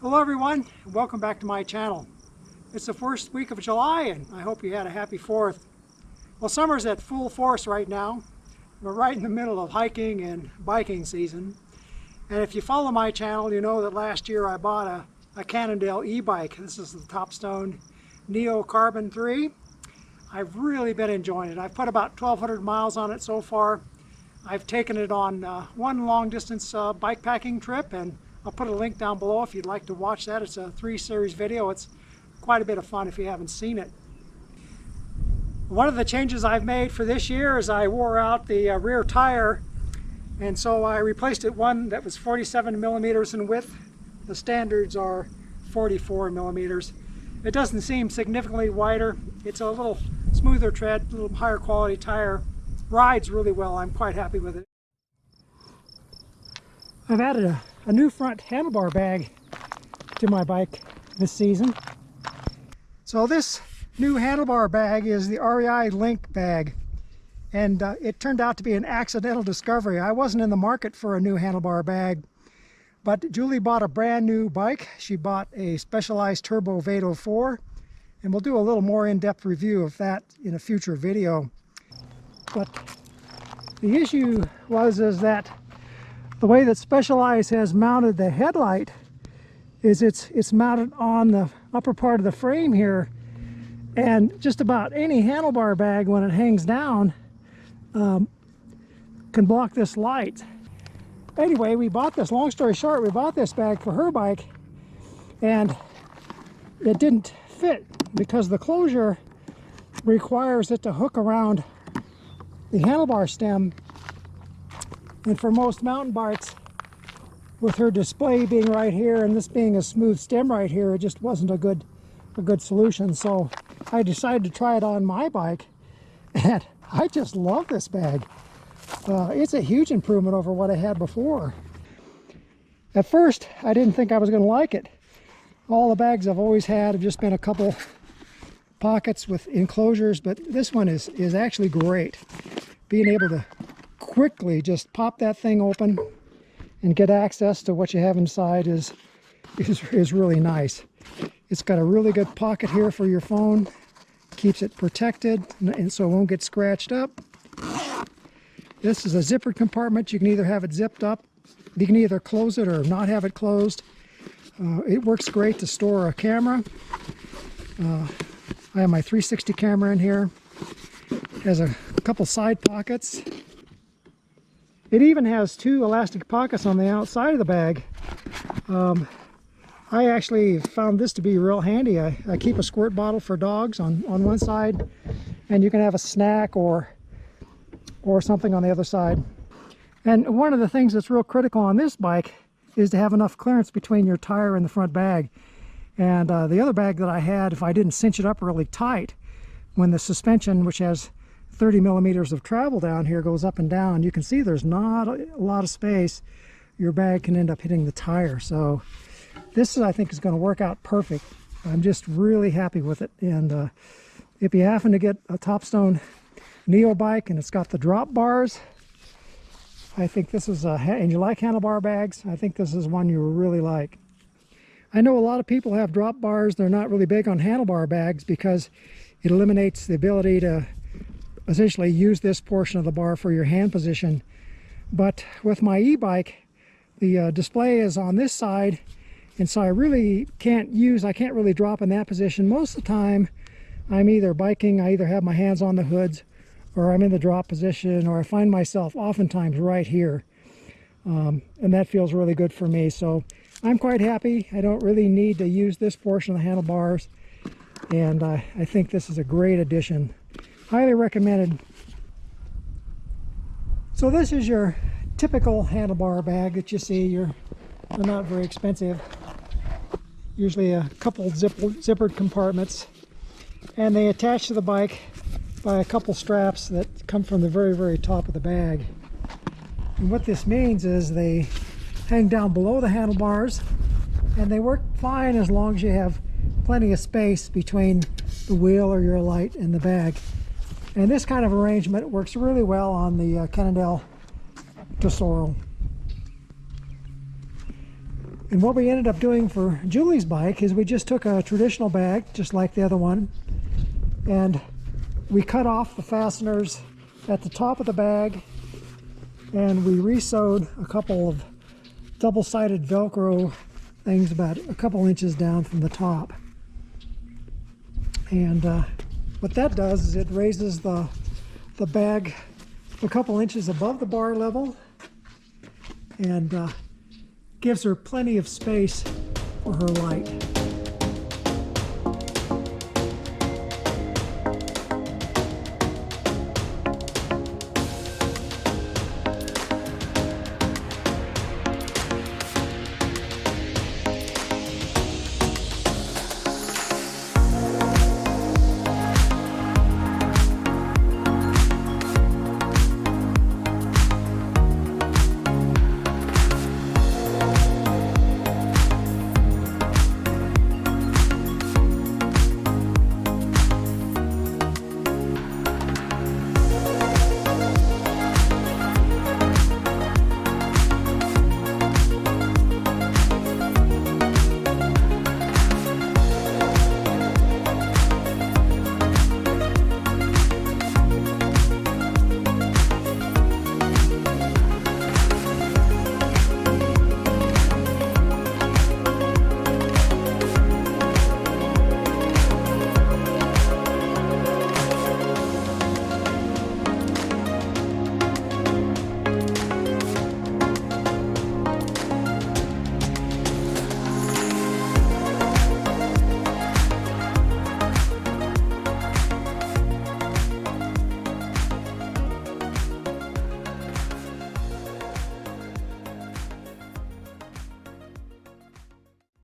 Hello everyone, and welcome back to my channel. It's the first week of July and I hope you had a happy 4th. Well, summer's at full force right now. We're right in the middle of hiking and biking season. And if you follow my channel, you know that last year I bought a Cannondale e-bike. This is the Topstone Neo Carbon 3. I've really been enjoying it. I've put about 1,200 miles on it so far. I've taken it on one long distance bike packing trip, and I'll put a link down below if you'd like to watch that. It's a 3-series video. It's quite a bit of fun if you haven't seen it. One of the changes I've made for this year is I wore out the rear tire, and so I replaced it one that was 47 millimeters in width. The standards are 44 millimeters. It doesn't seem significantly wider. It's a little smoother tread, a little higher quality tire. Rides really well. I'm quite happy with it. I've added a new front handlebar bag to my bike this season. So this new handlebar bag is the REI Link bag, and it turned out to be an accidental discovery. I wasn't in the market for a new handlebar bag, but Julie bought a brand new bike. She bought a Specialized Turbo Vado 4, and we'll do a little more in-depth review of that in a future video. But the issue is that the way that Specialized has mounted the headlight is it's mounted on the upper part of the frame here, and just about any handlebar bag when it hangs down can block this light. Anyway, we bought this, long story short, we bought this bag for her bike, and it didn't fit because the closure requires it to hook around the handlebar stem. And for most mountain bikes, with her display being right here and this being a smooth stem right here, it just wasn't a good solution. So I decided to try it on my bike, and I just love this bag. It's a huge improvement over what I had before. At first, I didn't think I was going to like it. All the bags I've always had have just been a couple pockets with enclosures, but this one is actually great. Being able to quickly just pop that thing open and get access to what you have inside is really nice. It's got a really good pocket here for your phone, keeps it protected and so it won't get scratched up. This is a zippered compartment. You can either have it zipped up, you can either close it or not have it closed. It works great to store a camera. I have my 360 camera in here. It has a couple side pockets. It even has 2 elastic pockets on the outside of the bag. I actually found this to be real handy. I keep a squirt bottle for dogs on one side, and you can have a snack or something on the other side. And one of the things that's real critical on this bike is to have enough clearance between your tire and the front bag. And the other bag that I had, if I didn't cinch it up really tight, when the suspension, which has 30 millimeters of travel down here, goes up and down, you can see there's not a lot of space. Your bag can end up hitting the tire. So this, I think, is going to work out perfect. I'm just really happy with it. And if you happen to get a Topstone Neo bike and it's got the drop bars, I think this is and you like handlebar bags, I think this is one you really like. I know a lot of people have drop bars. They're not really big on handlebar bags because it eliminates the ability to essentially use this portion of the bar for your hand position. But with my e-bike, the display is on this side, and so I can't really drop in that position. Most of the time I'm either biking, I either have my hands on the hoods, or I'm in the drop position, or I find myself oftentimes right here. And that feels really good for me. So I'm quite happy. I don't really need to use this portion of the handlebars, and I think this is a great addition. Highly recommended. So this is your typical handlebar bag that you see. They're not very expensive. Usually a couple zippered compartments, and they attach to the bike by a couple straps that come from the very, very top of the bag. And what this means is they hang down below the handlebars, and they work fine as long as you have plenty of space between the wheel or your light and the bag. And this kind of arrangement works really well on the Cannondale Topstone. And what we ended up doing for Julie's bike is we just took a traditional bag, just like the other one, and we cut off the fasteners at the top of the bag, and we re-sewed a couple of double-sided Velcro things about a couple inches down from the top. And what that does is it raises the bag a couple inches above the bar level, and gives her plenty of space for her light.